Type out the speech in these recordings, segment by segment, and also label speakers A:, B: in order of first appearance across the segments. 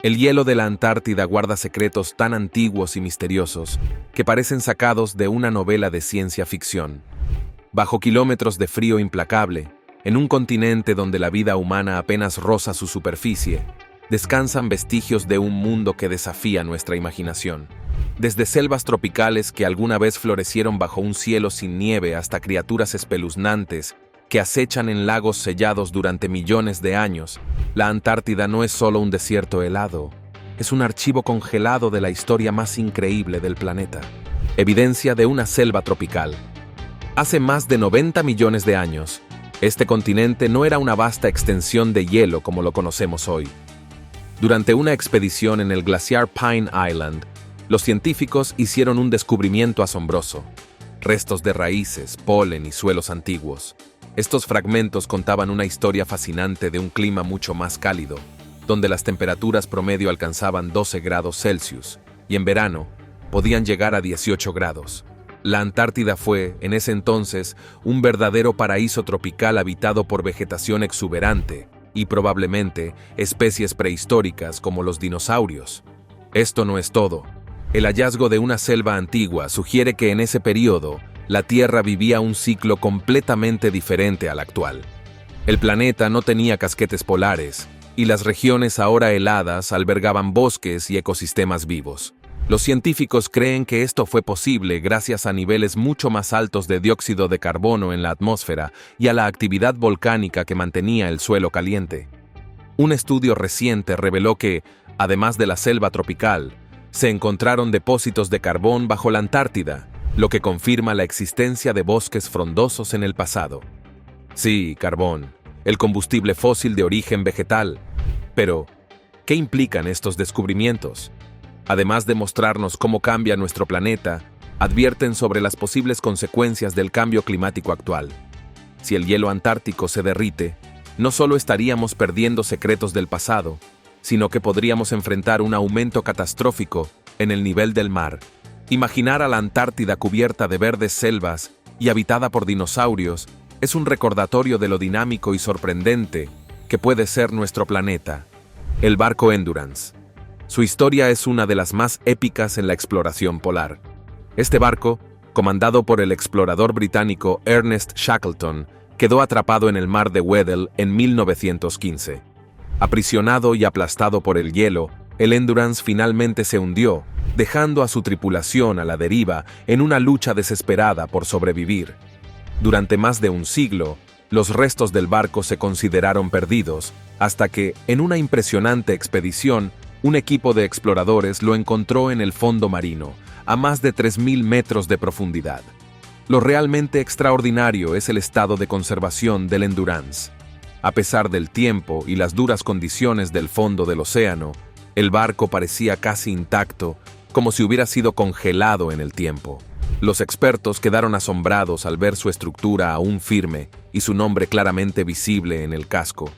A: El hielo de la Antártida guarda secretos tan antiguos y misteriosos que parecen sacados de una novela de ciencia ficción. Bajo kilómetros de frío implacable, en un continente donde la vida humana apenas roza su superficie, descansan vestigios de un mundo que desafía nuestra imaginación. Desde selvas tropicales que alguna vez florecieron bajo un cielo sin nieve hasta criaturas espeluznantes que acechan en lagos sellados durante millones de años, la Antártida no es solo un desierto helado, es un archivo congelado de la historia más increíble del planeta. Evidencia de una selva tropical. Hace más de 90 millones de años, este continente no era una vasta extensión de hielo como lo conocemos hoy. Durante una expedición en el glaciar Pine Island, los científicos hicieron un descubrimiento asombroso: restos de raíces, polen y suelos antiguos. Estos fragmentos contaban una historia fascinante de un clima mucho más cálido, donde las temperaturas promedio alcanzaban 12 grados Celsius, y en verano podían llegar a 18 grados. La Antártida fue, en ese entonces, un verdadero paraíso tropical habitado por vegetación exuberante y probablemente especies prehistóricas como los dinosaurios. Esto no es todo. El hallazgo de una selva antigua sugiere que en ese periodo la Tierra vivía un ciclo completamente diferente al actual. El planeta no tenía casquetes polares, y las regiones ahora heladas albergaban bosques y ecosistemas vivos. Los científicos creen que esto fue posible gracias a niveles mucho más altos de dióxido de carbono en la atmósfera y a la actividad volcánica que mantenía el suelo caliente. Un estudio reciente reveló que, además de la selva tropical, se encontraron depósitos de carbón bajo la Antártida, lo que confirma la existencia de bosques frondosos en el pasado. Sí, carbón, el combustible fósil de origen vegetal. Pero, ¿qué implican estos descubrimientos? Además de mostrarnos cómo cambia nuestro planeta, advierten sobre las posibles consecuencias del cambio climático actual. Si el hielo antártico se derrite, no solo estaríamos perdiendo secretos del pasado, sino que podríamos enfrentar un aumento catastrófico en el nivel del mar. Imaginar a la Antártida cubierta de verdes selvas y habitada por dinosaurios es un recordatorio de lo dinámico y sorprendente que puede ser nuestro planeta. El barco Endurance. Su historia es una de las más épicas en la exploración polar. Este barco, comandado por el explorador británico Ernest Shackleton, quedó atrapado en el mar de Weddell en 1915. Aprisionado y aplastado por el hielo, el Endurance finalmente se hundió, dejando a su tripulación a la deriva en una lucha desesperada por sobrevivir. Durante más de un siglo, los restos del barco se consideraron perdidos, hasta que, en una impresionante expedición, un equipo de exploradores lo encontró en el fondo marino, a más de 3.000 metros de profundidad. Lo realmente extraordinario es el estado de conservación del Endurance. A pesar del tiempo y las duras condiciones del fondo del océano, el barco parecía casi intacto, como si hubiera sido congelado en el tiempo. Los expertos quedaron asombrados al ver su estructura aún firme y su nombre claramente visible en el casco.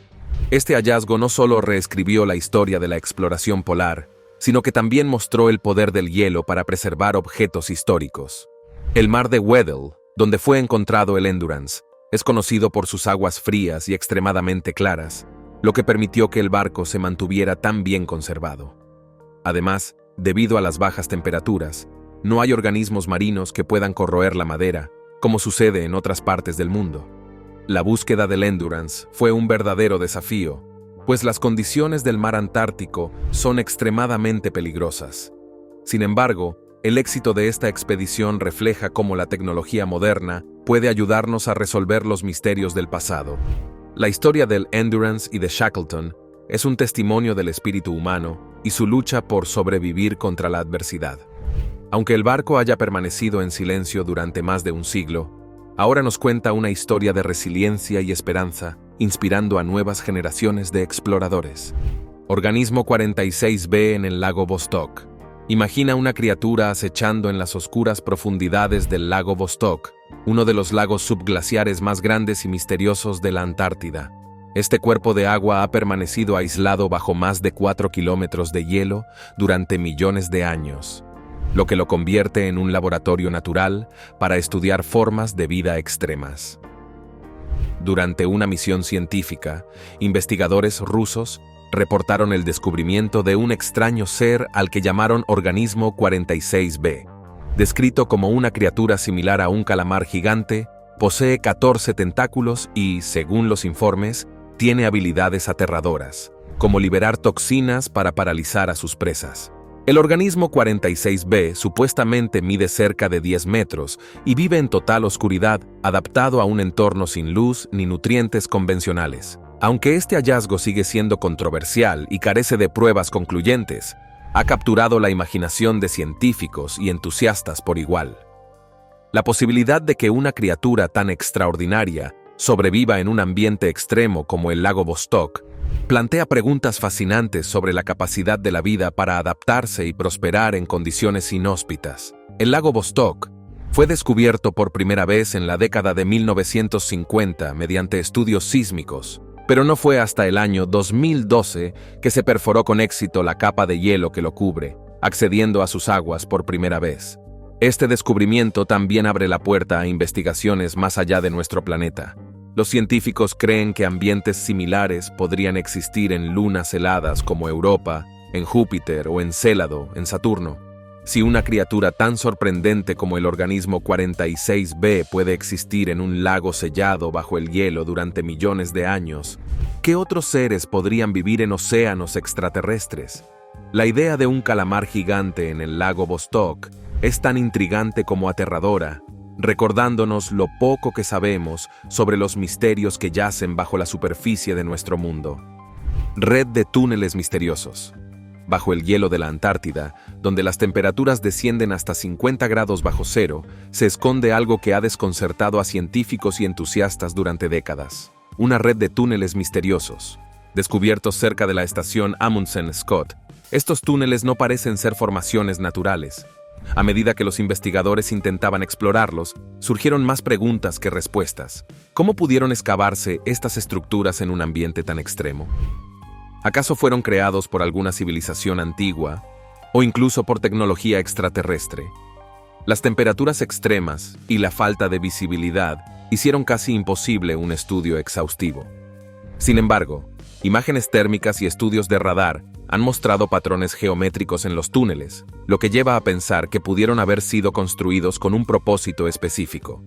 A: Este hallazgo no solo reescribió la historia de la exploración polar, sino que también mostró el poder del hielo para preservar objetos históricos. El mar de Weddell, donde fue encontrado el Endurance, es conocido por sus aguas frías y extremadamente claras, lo que permitió que el barco se mantuviera tan bien conservado. Además, debido a las bajas temperaturas, no hay organismos marinos que puedan corroer la madera, como sucede en otras partes del mundo. La búsqueda del Endurance fue un verdadero desafío, pues las condiciones del mar Antártico son extremadamente peligrosas. Sin embargo, el éxito de esta expedición refleja cómo la tecnología moderna puede ayudarnos a resolver los misterios del pasado. La historia del Endurance y de Shackleton es un testimonio del espíritu humano y su lucha por sobrevivir contra la adversidad. Aunque el barco haya permanecido en silencio durante más de un siglo, ahora nos cuenta una historia de resiliencia y esperanza, inspirando a nuevas generaciones de exploradores. Organismo 46b en el lago Vostok. Imagina una criatura acechando en las oscuras profundidades del lago Vostok, uno de los lagos subglaciares más grandes y misteriosos de la Antártida. Este cuerpo de agua ha permanecido aislado bajo más de 4 kilómetros de hielo durante millones de años, lo que lo convierte en un laboratorio natural para estudiar formas de vida extremas. Durante una misión científica, investigadores rusos reportaron el descubrimiento de un extraño ser al que llamaron Organismo 46b. Descrito como una criatura similar a un calamar gigante, posee 14 tentáculos y, según los informes, tiene habilidades aterradoras, como liberar toxinas para paralizar a sus presas. El organismo 46b supuestamente mide cerca de 10 metros y vive en total oscuridad, adaptado a un entorno sin luz ni nutrientes convencionales. Aunque este hallazgo sigue siendo controversial y carece de pruebas concluyentes, ha capturado la imaginación de científicos y entusiastas por igual. La posibilidad de que una criatura tan extraordinaria sobreviva en un ambiente extremo como el lago Vostok plantea preguntas fascinantes sobre la capacidad de la vida para adaptarse y prosperar en condiciones inhóspitas. El lago Vostok fue descubierto por primera vez en la década de 1950 mediante estudios sísmicos, pero no fue hasta el año 2012 que se perforó con éxito la capa de hielo que lo cubre, accediendo a sus aguas por primera vez. Este descubrimiento también abre la puerta a investigaciones más allá de nuestro planeta. Los científicos creen que ambientes similares podrían existir en lunas heladas como Europa, en Júpiter o Encélado, en Saturno. Si una criatura tan sorprendente como el organismo 46b puede existir en un lago sellado bajo el hielo durante millones de años, ¿qué otros seres podrían vivir en océanos extraterrestres? La idea de un calamar gigante en el lago Vostok es tan intrigante como aterradora, recordándonos lo poco que sabemos sobre los misterios que yacen bajo la superficie de nuestro mundo. Red de túneles misteriosos. Bajo el hielo de la Antártida, donde las temperaturas descienden hasta 50 grados bajo cero, se esconde algo que ha desconcertado a científicos y entusiastas durante décadas. Una red de túneles misteriosos, descubiertos cerca de la estación Amundsen-Scott. Estos túneles no parecen ser formaciones naturales. A medida que los investigadores intentaban explorarlos, surgieron más preguntas que respuestas. ¿Cómo pudieron excavarse estas estructuras en un ambiente tan extremo? ¿Acaso fueron creados por alguna civilización antigua o incluso por tecnología extraterrestre? Las temperaturas extremas y la falta de visibilidad hicieron casi imposible un estudio exhaustivo. Sin embargo, imágenes térmicas y estudios de radar han mostrado patrones geométricos en los túneles, lo que lleva a pensar que pudieron haber sido construidos con un propósito específico.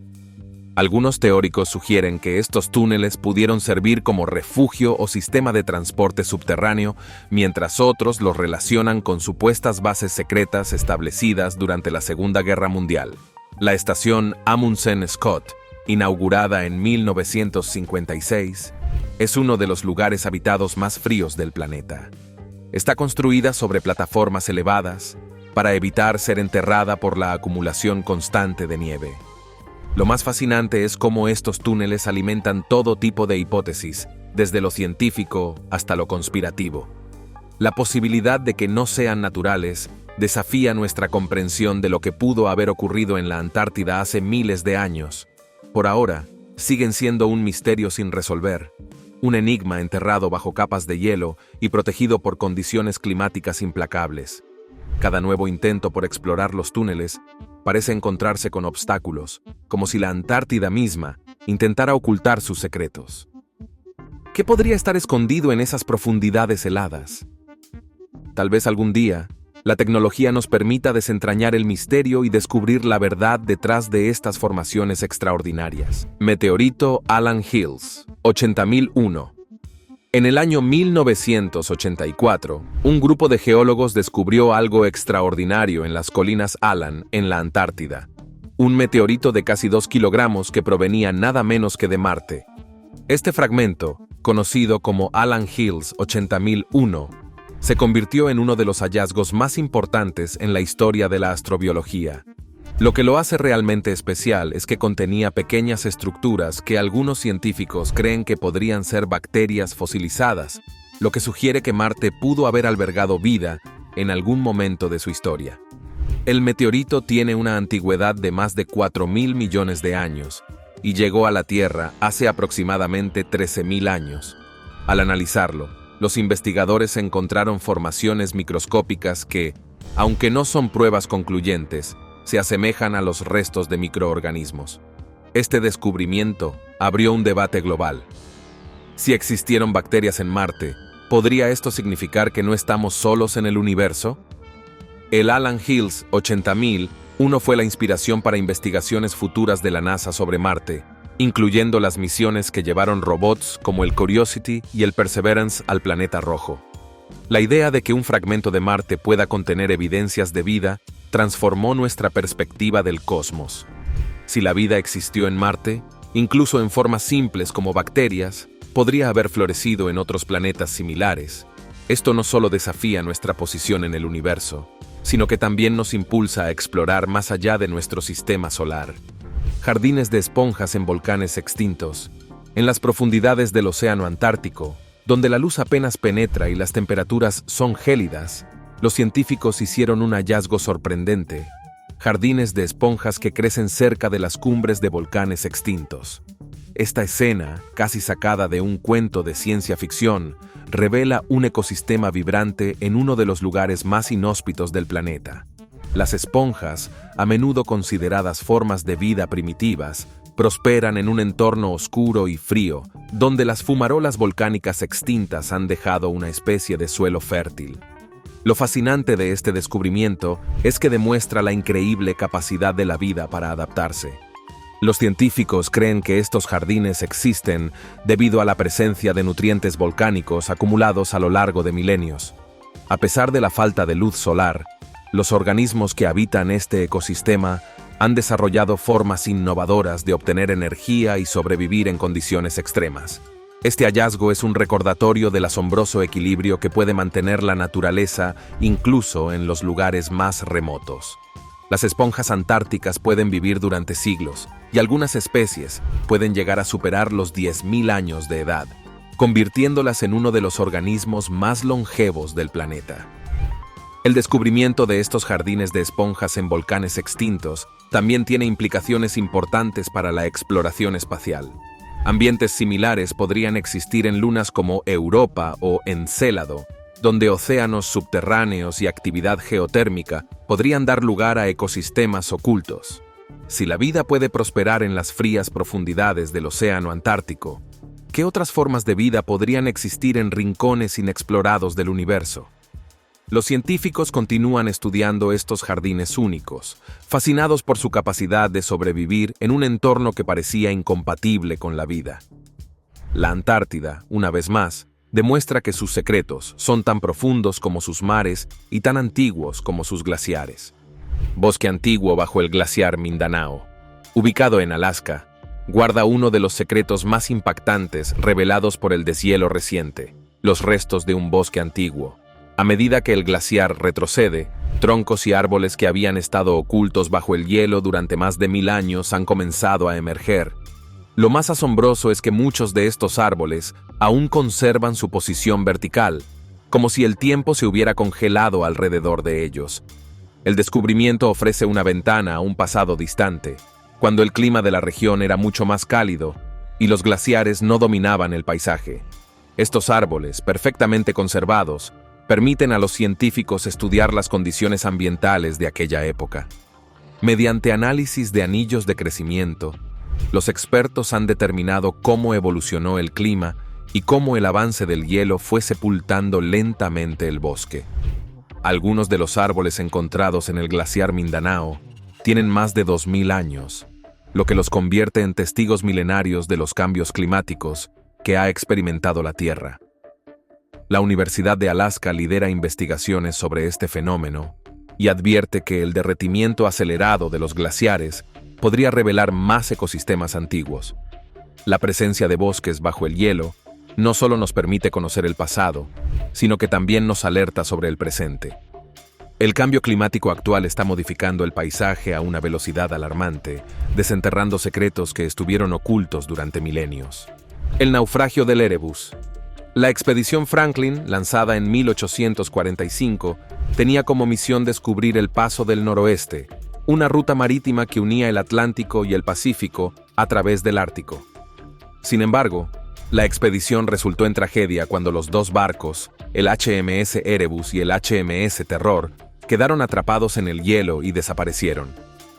A: Algunos teóricos sugieren que estos túneles pudieron servir como refugio o sistema de transporte subterráneo, mientras otros los relacionan con supuestas bases secretas establecidas durante la Segunda Guerra Mundial. La estación Amundsen-Scott, inaugurada en 1956, es uno de los lugares habitados más fríos del planeta. Está construida sobre plataformas elevadas para evitar ser enterrada por la acumulación constante de nieve. Lo más fascinante es cómo estos túneles alimentan todo tipo de hipótesis, desde lo científico hasta lo conspirativo. La posibilidad de que no sean naturales desafía nuestra comprensión de lo que pudo haber ocurrido en la Antártida hace miles de años. Por ahora, siguen siendo un misterio sin resolver, un enigma enterrado bajo capas de hielo y protegido por condiciones climáticas implacables. Cada nuevo intento por explorar los túneles parece encontrarse con obstáculos, como si la Antártida misma intentara ocultar sus secretos. ¿Qué podría estar escondido en esas profundidades heladas? Tal vez algún día, la tecnología nos permita desentrañar el misterio y descubrir la verdad detrás de estas formaciones extraordinarias. Meteorito Allan Hills, 80001. En el año 1984, un grupo de geólogos descubrió algo extraordinario en las colinas Allan, en la Antártida. Un meteorito de casi 2 kilogramos que provenía nada menos que de Marte. Este fragmento, conocido como Allan Hills 80001, se convirtió en uno de los hallazgos más importantes en la historia de la astrobiología. Lo que lo hace realmente especial es que contenía pequeñas estructuras que algunos científicos creen que podrían ser bacterias fosilizadas, lo que sugiere que Marte pudo haber albergado vida en algún momento de su historia. El meteorito tiene una antigüedad de más de 4.000 millones de años y llegó a la Tierra hace aproximadamente 13.000 años. Al analizarlo, los investigadores encontraron formaciones microscópicas que, aunque no son pruebas concluyentes, se asemejan a los restos de microorganismos. Este descubrimiento abrió un debate global. Si existieron bacterias en Marte, ¿Podría esto significar que no estamos solos en el universo? El Alan Hills 80001 fue la inspiración para investigaciones futuras de la NASA sobre Marte, incluyendo las misiones que llevaron robots como el Curiosity y el Perseverance al planeta rojo. La idea de que un fragmento de Marte pueda contener evidencias de vida transformó nuestra perspectiva del cosmos. Si la vida existió en Marte, incluso en formas simples como bacterias, podría haber florecido en otros planetas similares. Esto no solo desafía nuestra posición en el universo, sino que también nos impulsa a explorar más allá de nuestro sistema solar. Jardines de esponjas en volcanes extintos, en las profundidades del océano Antártico, donde la luz apenas penetra y las temperaturas son gélidas, los científicos hicieron un hallazgo sorprendente: jardines de esponjas que crecen cerca de las cumbres de volcanes extintos. Esta escena, casi sacada de un cuento de ciencia ficción, revela un ecosistema vibrante en uno de los lugares más inhóspitos del planeta. Las esponjas, a menudo consideradas formas de vida primitivas, prosperan en un entorno oscuro y frío, donde las fumarolas volcánicas extintas han dejado una especie de suelo fértil. Lo fascinante de este descubrimiento es que demuestra la increíble capacidad de la vida para adaptarse. Los científicos creen que estos jardines existen debido a la presencia de nutrientes volcánicos acumulados a lo largo de milenios. A pesar de la falta de luz solar, los organismos que habitan este ecosistema han desarrollado formas innovadoras de obtener energía y sobrevivir en condiciones extremas. Este hallazgo es un recordatorio del asombroso equilibrio que puede mantener la naturaleza incluso en los lugares más remotos. Las esponjas antárticas pueden vivir durante siglos, y algunas especies pueden llegar a superar los 10.000 años de edad, convirtiéndolas en uno de los organismos más longevos del planeta. El descubrimiento de estos jardines de esponjas en volcanes extintos también tiene implicaciones importantes para la exploración espacial. Ambientes similares podrían existir en lunas como Europa o Encélado, donde océanos subterráneos y actividad geotérmica podrían dar lugar a ecosistemas ocultos. Si la vida puede prosperar en las frías profundidades del océano Antártico, ¿qué otras formas de vida podrían existir en rincones inexplorados del universo? Los científicos continúan estudiando estos jardines únicos, fascinados por su capacidad de sobrevivir en un entorno que parecía incompatible con la vida. La Antártida, una vez más, demuestra que sus secretos son tan profundos como sus mares y tan antiguos como sus glaciares. Bosque antiguo bajo el glaciar Mindanao, ubicado en Alaska, guarda uno de los secretos más impactantes revelados por el deshielo reciente: los restos de un bosque antiguo. A medida que el glaciar retrocede, troncos y árboles que habían estado ocultos bajo el hielo durante más de 1000 años han comenzado a emerger. Lo más asombroso es que muchos de estos árboles aún conservan su posición vertical, como si el tiempo se hubiera congelado alrededor de ellos. El descubrimiento ofrece una ventana a un pasado distante, cuando el clima de la región era mucho más cálido y los glaciares no dominaban el paisaje. Estos árboles, perfectamente conservados, permiten a los científicos estudiar las condiciones ambientales de aquella época. Mediante análisis de anillos de crecimiento, los expertos han determinado cómo evolucionó el clima y cómo el avance del hielo fue sepultando lentamente el bosque. Algunos de los árboles encontrados en el glaciar Mindanao tienen más de 2000 años, lo que los convierte en testigos milenarios de los cambios climáticos que ha experimentado la Tierra. La Universidad de Alaska lidera investigaciones sobre este fenómeno y advierte que el derretimiento acelerado de los glaciares podría revelar más ecosistemas antiguos. La presencia de bosques bajo el hielo no solo nos permite conocer el pasado, sino que también nos alerta sobre el presente. El cambio climático actual está modificando el paisaje a una velocidad alarmante, desenterrando secretos que estuvieron ocultos durante milenios. El naufragio del Erebus. La expedición Franklin, lanzada en 1845, tenía como misión descubrir el Paso del Noroeste, una ruta marítima que unía el Atlántico y el Pacífico a través del Ártico. Sin embargo, la expedición resultó en tragedia cuando los dos barcos, el HMS Erebus y el HMS Terror, quedaron atrapados en el hielo y desaparecieron.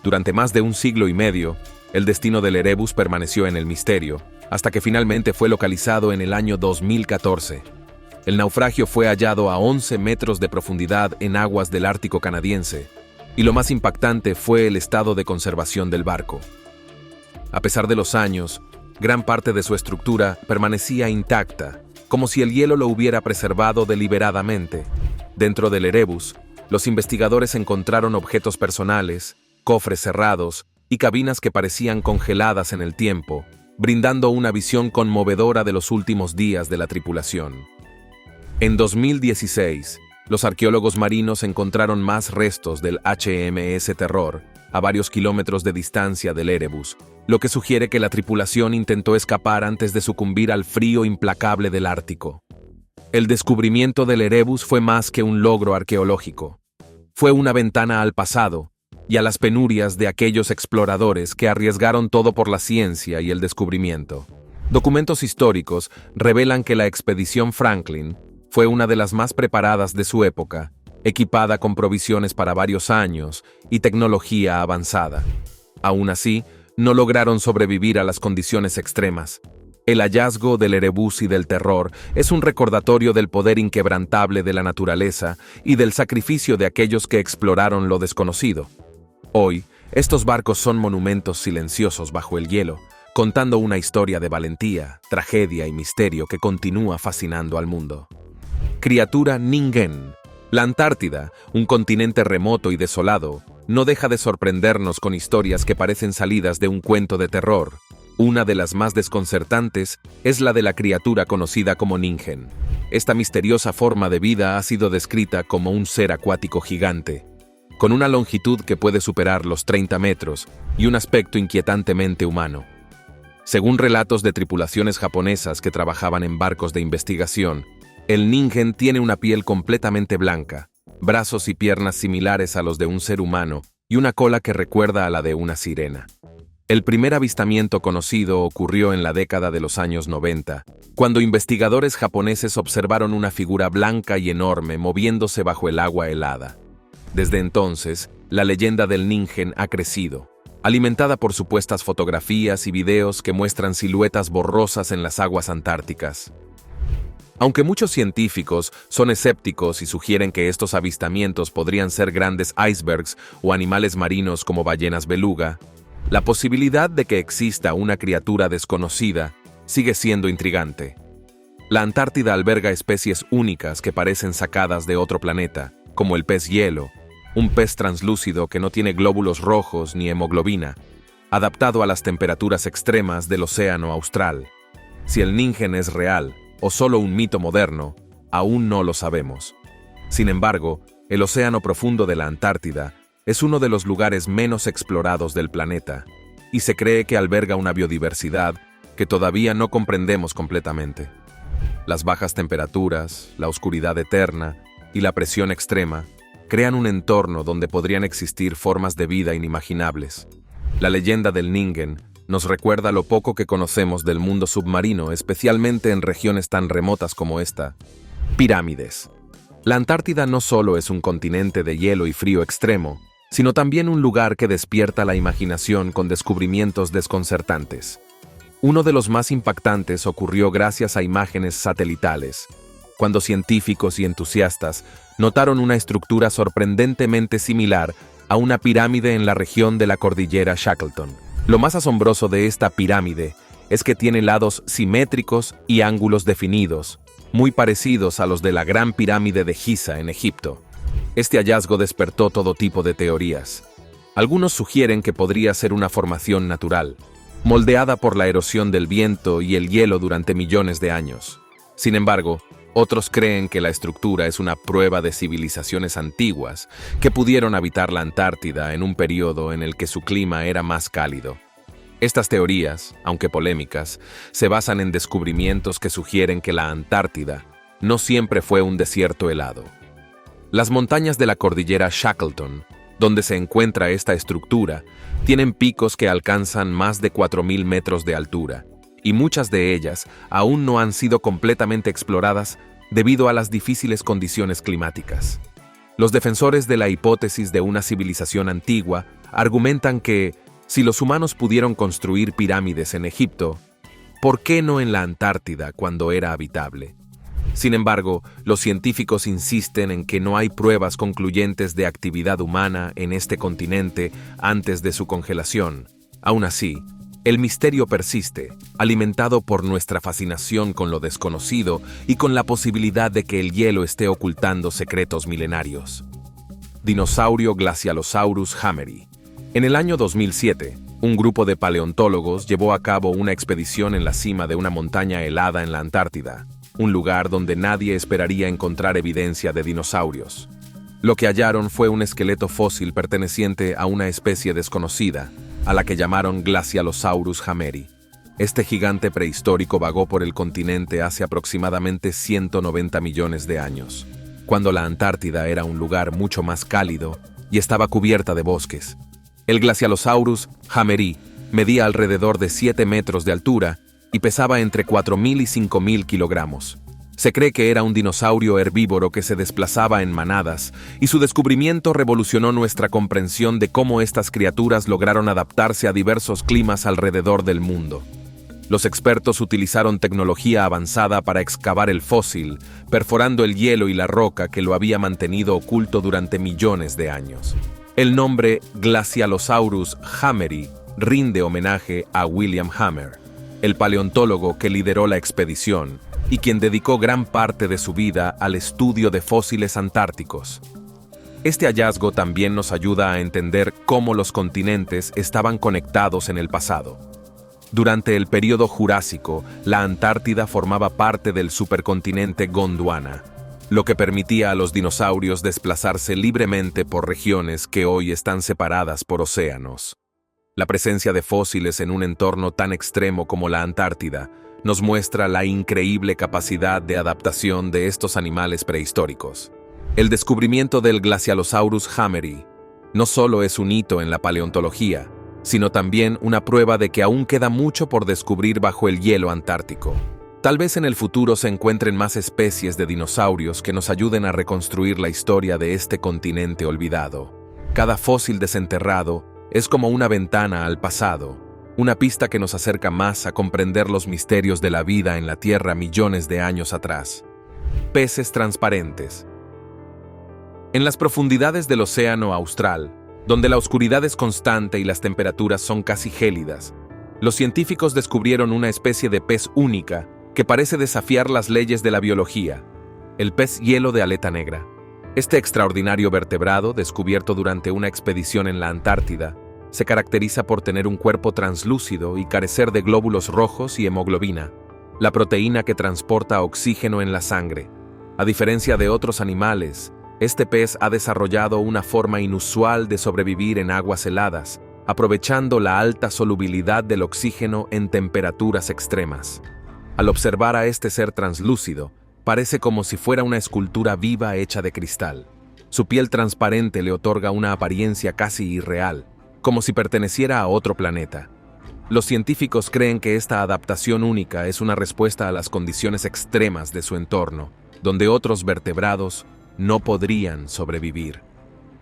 A: Durante más de un siglo y medio, el destino del Erebus permaneció en el misterio, hasta que finalmente fue localizado en el año 2014. El naufragio fue hallado a 11 metros de profundidad en aguas del Ártico canadiense, y lo más impactante fue el estado de conservación del barco. A pesar de los años, gran parte de su estructura permanecía intacta, como si el hielo lo hubiera preservado deliberadamente. Dentro del Erebus, los investigadores encontraron objetos personales, cofres cerrados y cabinas que parecían congeladas en el tiempo, brindando una visión conmovedora de los últimos días de la tripulación. En 2016, los arqueólogos marinos encontraron más restos del HMS Terror a varios kilómetros de distancia del Erebus, lo que sugiere que la tripulación intentó escapar antes de sucumbir al frío implacable del Ártico. El descubrimiento del Erebus fue más que un logro arqueológico. Fue una ventana al pasado y a las penurias de aquellos exploradores que arriesgaron todo por la ciencia y el descubrimiento. Documentos históricos revelan que la expedición Franklin fue una de las más preparadas de su época, equipada con provisiones para varios años y tecnología avanzada. Aún así, no lograron sobrevivir a las condiciones extremas. El hallazgo del Erebus y del Terror es un recordatorio del poder inquebrantable de la naturaleza y del sacrificio de aquellos que exploraron lo desconocido. Hoy, estos barcos son monumentos silenciosos bajo el hielo, contando una historia de valentía, tragedia y misterio que continúa fascinando al mundo. Criatura Ningen. La Antártida, un continente remoto y desolado, no deja de sorprendernos con historias que parecen salidas de un cuento de terror. Una de las más desconcertantes es la de la criatura conocida como Ningen. Esta misteriosa forma de vida ha sido descrita como un ser acuático gigante, con una longitud que puede superar los 30 metros y un aspecto inquietantemente humano. Según relatos de tripulaciones japonesas que trabajaban en barcos de investigación, el Ningen tiene una piel completamente blanca, brazos y piernas similares a los de un ser humano y una cola que recuerda a la de una sirena. El primer avistamiento conocido ocurrió en la década de los años 90, cuando investigadores japoneses observaron una figura blanca y enorme moviéndose bajo el agua helada. Desde entonces, la leyenda del Ningen ha crecido, alimentada por supuestas fotografías y videos que muestran siluetas borrosas en las aguas antárticas. Aunque muchos científicos son escépticos y sugieren que estos avistamientos podrían ser grandes icebergs o animales marinos como ballenas beluga, la posibilidad de que exista una criatura desconocida sigue siendo intrigante. La Antártida alberga especies únicas que parecen sacadas de otro planeta, como el pez hielo, un pez translúcido que no tiene glóbulos rojos ni hemoglobina, adaptado a las temperaturas extremas del océano austral. Si el Ningen es real, o solo un mito moderno, aún no lo sabemos. Sin embargo, el océano profundo de la Antártida es uno de los lugares menos explorados del planeta, y se cree que alberga una biodiversidad que todavía no comprendemos completamente. Las bajas temperaturas, la oscuridad eterna y la presión extrema crean un entorno donde podrían existir formas de vida inimaginables. La leyenda del Ningen nos recuerda lo poco que conocemos del mundo submarino, especialmente en regiones tan remotas como esta. Pirámides. La Antártida no solo es un continente de hielo y frío extremo, sino también un lugar que despierta la imaginación con descubrimientos desconcertantes. Uno de los más impactantes ocurrió gracias a imágenes satelitales, cuando científicos y entusiastas notaron una estructura sorprendentemente similar a una pirámide en la región de la cordillera Shackleton. Lo más asombroso de esta pirámide es que tiene lados simétricos y ángulos definidos, muy parecidos a los de la Gran Pirámide de Giza en Egipto. Este hallazgo despertó todo tipo de teorías. Algunos sugieren que podría ser una formación natural, moldeada por la erosión del viento y el hielo durante millones de años. Sin embargo, otros creen que la estructura es una prueba de civilizaciones antiguas que pudieron habitar la Antártida en un periodo en el que su clima era más cálido. Estas teorías, aunque polémicas, se basan en descubrimientos que sugieren que la Antártida no siempre fue un desierto helado. Las montañas de la cordillera Shackleton, donde se encuentra esta estructura, tienen picos que alcanzan más de 4.000 metros de altura, y muchas de ellas aún no han sido completamente exploradas debido a las difíciles condiciones climáticas. Los defensores de la hipótesis de una civilización antigua argumentan que, si los humanos pudieron construir pirámides en Egipto, ¿por qué no en la Antártida cuando era habitable? Sin embargo, los científicos insisten en que no hay pruebas concluyentes de actividad humana en este continente antes de su congelación. Aún así, el misterio persiste, alimentado por nuestra fascinación con lo desconocido y con la posibilidad de que el hielo esté ocultando secretos milenarios. Dinosaurio Glacialosaurus hammeri. En el año 2007, un grupo de paleontólogos llevó a cabo una expedición en la cima de una montaña helada en la Antártida, un lugar donde nadie esperaría encontrar evidencia de dinosaurios. Lo que hallaron fue un esqueleto fósil perteneciente a una especie desconocida, a la que llamaron Glacialosaurus hammeri. Este gigante prehistórico vagó por el continente hace aproximadamente 190 millones de años, cuando la Antártida era un lugar mucho más cálido y estaba cubierta de bosques. El Glacialosaurus hammeri medía alrededor de 7 metros de altura y pesaba entre 4.000 y 5.000 kilogramos. Se cree que era un dinosaurio herbívoro que se desplazaba en manadas, y su descubrimiento revolucionó nuestra comprensión de cómo estas criaturas lograron adaptarse a diversos climas alrededor del mundo. Los expertos utilizaron tecnología avanzada para excavar el fósil, perforando el hielo y la roca que lo había mantenido oculto durante millones de años. El nombre Glacialosaurus hammeri rinde homenaje a William Hammer, el paleontólogo que lideró la expedición y quien dedicó gran parte de su vida al estudio de fósiles antárticos. Este hallazgo también nos ayuda a entender cómo los continentes estaban conectados en el pasado. Durante el período Jurásico, la Antártida formaba parte del supercontinente Gondwana, lo que permitía a los dinosaurios desplazarse libremente por regiones que hoy están separadas por océanos. La presencia de fósiles en un entorno tan extremo como la Antártida nos muestra la increíble capacidad de adaptación de estos animales prehistóricos. El descubrimiento del Glacialosaurus hammeri no solo es un hito en la paleontología, sino también una prueba de que aún queda mucho por descubrir bajo el hielo antártico. Tal vez en el futuro se encuentren más especies de dinosaurios que nos ayuden a reconstruir la historia de este continente olvidado. Cada fósil desenterrado es como una ventana al pasado, una pista que nos acerca más a comprender los misterios de la vida en la Tierra millones de años atrás. Peces transparentes. En las profundidades del océano austral, donde la oscuridad es constante y las temperaturas son casi gélidas, los científicos descubrieron una especie de pez única que parece desafiar las leyes de la biología: el pez hielo de aleta negra. Este extraordinario vertebrado, descubierto durante una expedición en la Antártida, se caracteriza por tener un cuerpo translúcido y carecer de glóbulos rojos y hemoglobina, la proteína que transporta oxígeno en la sangre. A diferencia de otros animales, este pez ha desarrollado una forma inusual de sobrevivir en aguas heladas, aprovechando la alta solubilidad del oxígeno en temperaturas extremas. Al observar a este ser translúcido, parece como si fuera una escultura viva hecha de cristal. Su piel transparente le otorga una apariencia casi irreal, como si perteneciera a otro planeta. Los científicos creen que esta adaptación única es una respuesta a las condiciones extremas de su entorno, donde otros vertebrados no podrían sobrevivir.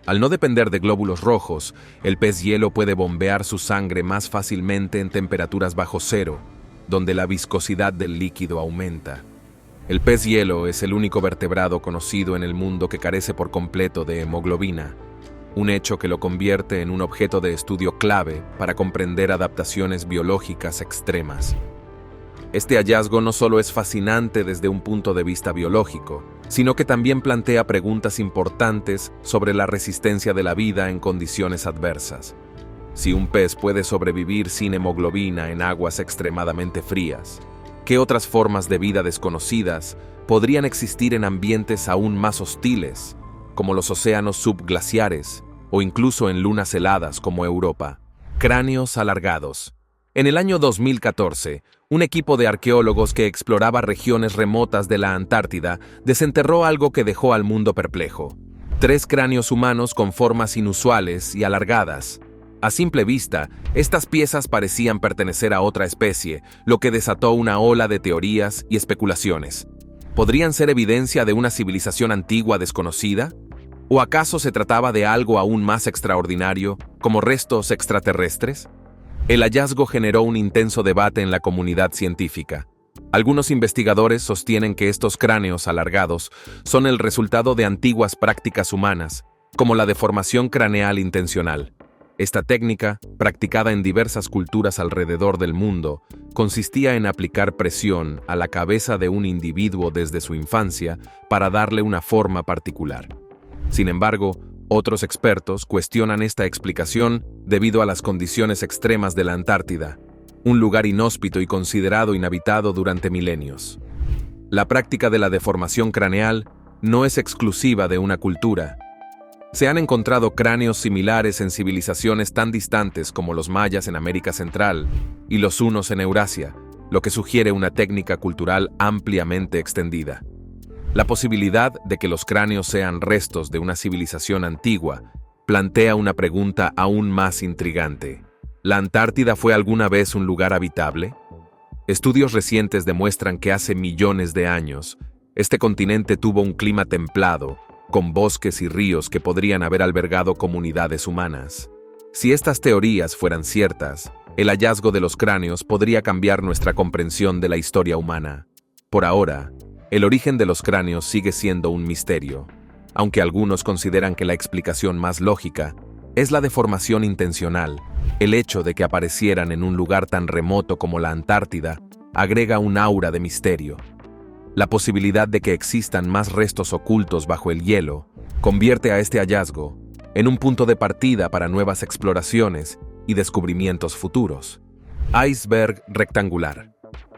A: Al no depender de glóbulos rojos, el pez hielo puede bombear su sangre más fácilmente en temperaturas bajo cero, donde la viscosidad del líquido aumenta. El pez hielo es el único vertebrado conocido en el mundo que carece por completo de hemoglobina, un hecho que lo convierte en un objeto de estudio clave para comprender adaptaciones biológicas extremas. Este hallazgo no solo es fascinante desde un punto de vista biológico, sino que también plantea preguntas importantes sobre la resistencia de la vida en condiciones adversas. Si un pez puede sobrevivir sin hemoglobina en aguas extremadamente frías, ¿qué otras formas de vida desconocidas podrían existir en ambientes aún más hostiles, como los océanos subglaciares o incluso en lunas heladas como Europa? Cráneos alargados. En el año 2014, un equipo de arqueólogos que exploraba regiones remotas de la Antártida desenterró algo que dejó al mundo perplejo: 3 cráneos humanos con formas inusuales y alargadas. A simple vista, estas piezas parecían pertenecer a otra especie, lo que desató una ola de teorías y especulaciones. ¿Podrían ser evidencia de una civilización antigua desconocida? ¿O acaso se trataba de algo aún más extraordinario, como restos extraterrestres? El hallazgo generó un intenso debate en la comunidad científica. Algunos investigadores sostienen que estos cráneos alargados son el resultado de antiguas prácticas humanas, como la deformación craneal intencional. Esta técnica, practicada en diversas culturas alrededor del mundo, consistía en aplicar presión a la cabeza de un individuo desde su infancia para darle una forma particular. Sin embargo, otros expertos cuestionan esta explicación debido a las condiciones extremas de la Antártida, un lugar inhóspito y considerado inhabitado durante milenios. La práctica de la deformación craneal no es exclusiva de una cultura. Se han encontrado cráneos similares en civilizaciones tan distantes como los mayas en América Central y los hunos en Eurasia, lo que sugiere una técnica cultural ampliamente extendida. La posibilidad de que los cráneos sean restos de una civilización antigua plantea una pregunta aún más intrigante. ¿La Antártida fue alguna vez un lugar habitable? Estudios recientes demuestran que hace millones de años, este continente tuvo un clima templado, con bosques y ríos que podrían haber albergado comunidades humanas. Si estas teorías fueran ciertas, el hallazgo de los cráneos podría cambiar nuestra comprensión de la historia humana. Por ahora, el origen de los cráneos sigue siendo un misterio, aunque algunos consideran que la explicación más lógica es la deformación intencional. El hecho de que aparecieran en un lugar tan remoto como la Antártida agrega un aura de misterio. La posibilidad de que existan más restos ocultos bajo el hielo convierte a este hallazgo en un punto de partida para nuevas exploraciones y descubrimientos futuros. Iceberg rectangular.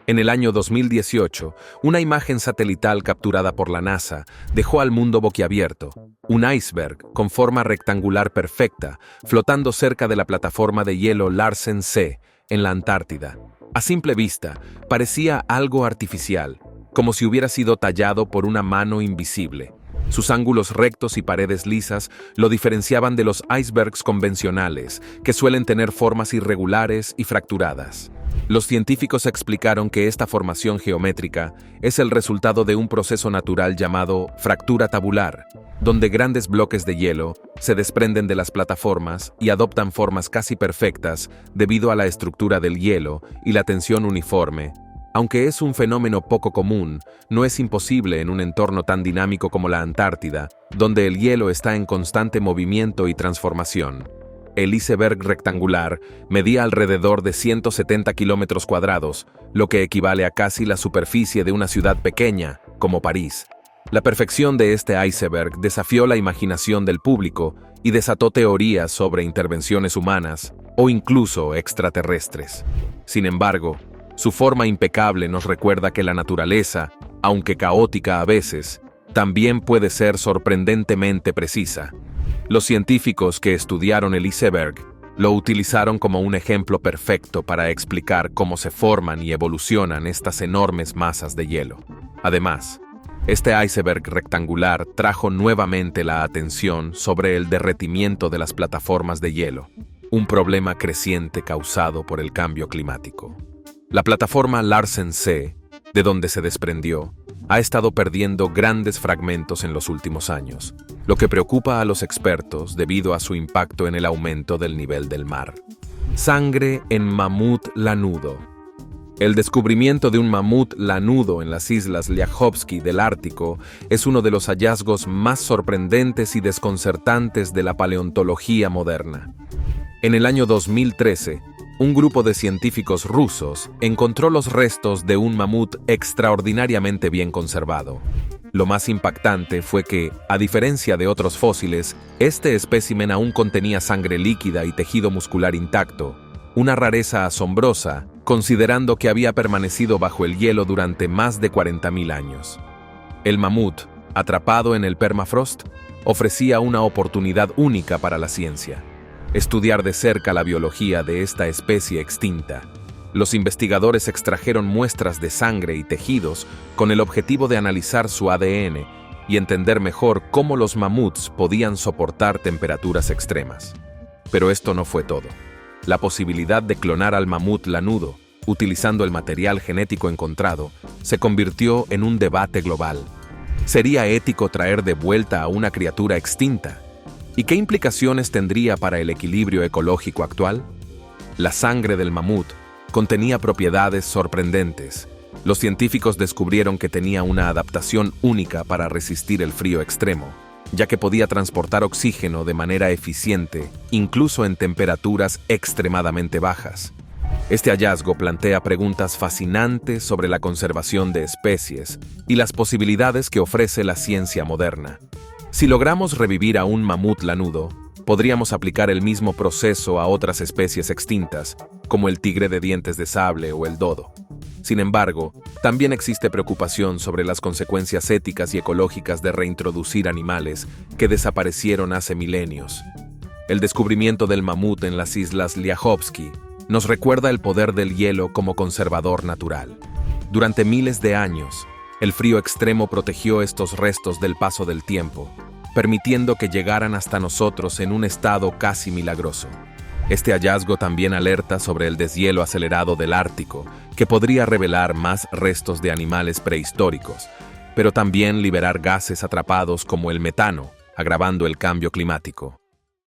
A: En el año 2018, una imagen satelital capturada por la NASA dejó al mundo boquiabierto. Un iceberg con forma rectangular perfecta, flotando cerca de la plataforma de hielo Larsen C, en la Antártida. A simple vista, parecía algo artificial, como si hubiera sido tallado por una mano invisible. Sus ángulos rectos y paredes lisas lo diferenciaban de los icebergs convencionales, que suelen tener formas irregulares y fracturadas. Los científicos explicaron que esta formación geométrica es el resultado de un proceso natural llamado fractura tabular, donde grandes bloques de hielo se desprenden de las plataformas y adoptan formas casi perfectas debido a la estructura del hielo y la tensión uniforme. Aunque es un fenómeno poco común, no es imposible en un entorno tan dinámico como la Antártida, donde el hielo está en constante movimiento y transformación. El iceberg rectangular medía alrededor de 170 kilómetros cuadrados, lo que equivale a casi la superficie de una ciudad pequeña, como París. La perfección de este iceberg desafió la imaginación del público y desató teorías sobre intervenciones humanas o incluso extraterrestres. Sin embargo, su forma impecable nos recuerda que la naturaleza, aunque caótica a veces, también puede ser sorprendentemente precisa. Los científicos que estudiaron el iceberg lo utilizaron como un ejemplo perfecto para explicar cómo se forman y evolucionan estas enormes masas de hielo. Además, este iceberg rectangular trajo nuevamente la atención sobre el derretimiento de las plataformas de hielo, un problema creciente causado por el cambio climático. La plataforma Larsen C, de donde se desprendió, ha estado perdiendo grandes fragmentos en los últimos años, lo que preocupa a los expertos debido a su impacto en el aumento del nivel del mar. Sangre en mamut lanudo. El descubrimiento de un mamut lanudo en las islas Liahovsky del Ártico es uno de los hallazgos más sorprendentes y desconcertantes de la paleontología moderna. En el año 2013, un grupo de científicos rusos encontró los restos de un mamut extraordinariamente bien conservado. Lo más impactante fue que, a diferencia de otros fósiles, este espécimen aún contenía sangre líquida y tejido muscular intacto, una rareza asombrosa, considerando que había permanecido bajo el hielo durante más de 40.000 años. El mamut, atrapado en el permafrost, ofrecía una oportunidad única para la ciencia: estudiar de cerca la biología de esta especie extinta. Los investigadores extrajeron muestras de sangre y tejidos con el objetivo de analizar su ADN y entender mejor cómo los mamuts podían soportar temperaturas extremas. Pero esto no fue todo. La posibilidad de clonar al mamut lanudo, utilizando el material genético encontrado, se convirtió en un debate global. ¿Sería ético traer de vuelta a una criatura extinta? ¿Y qué implicaciones tendría para el equilibrio ecológico actual? La sangre del mamut contenía propiedades sorprendentes. Los científicos descubrieron que tenía una adaptación única para resistir el frío extremo, ya que podía transportar oxígeno de manera eficiente, incluso en temperaturas extremadamente bajas. Este hallazgo plantea preguntas fascinantes sobre la conservación de especies y las posibilidades que ofrece la ciencia moderna. Si logramos revivir a un mamut lanudo, podríamos aplicar el mismo proceso a otras especies extintas, como el tigre de dientes de sable o el dodo. Sin embargo, también existe preocupación sobre las consecuencias éticas y ecológicas de reintroducir animales que desaparecieron hace milenios. El descubrimiento del mamut en las islas Liahovsky nos recuerda el poder del hielo como conservador natural. Durante miles de años, el frío extremo protegió estos restos del paso del tiempo, permitiendo que llegaran hasta nosotros en un estado casi milagroso. Este hallazgo también alerta sobre el deshielo acelerado del Ártico, que podría revelar más restos de animales prehistóricos, pero también liberar gases atrapados como el metano, agravando el cambio climático.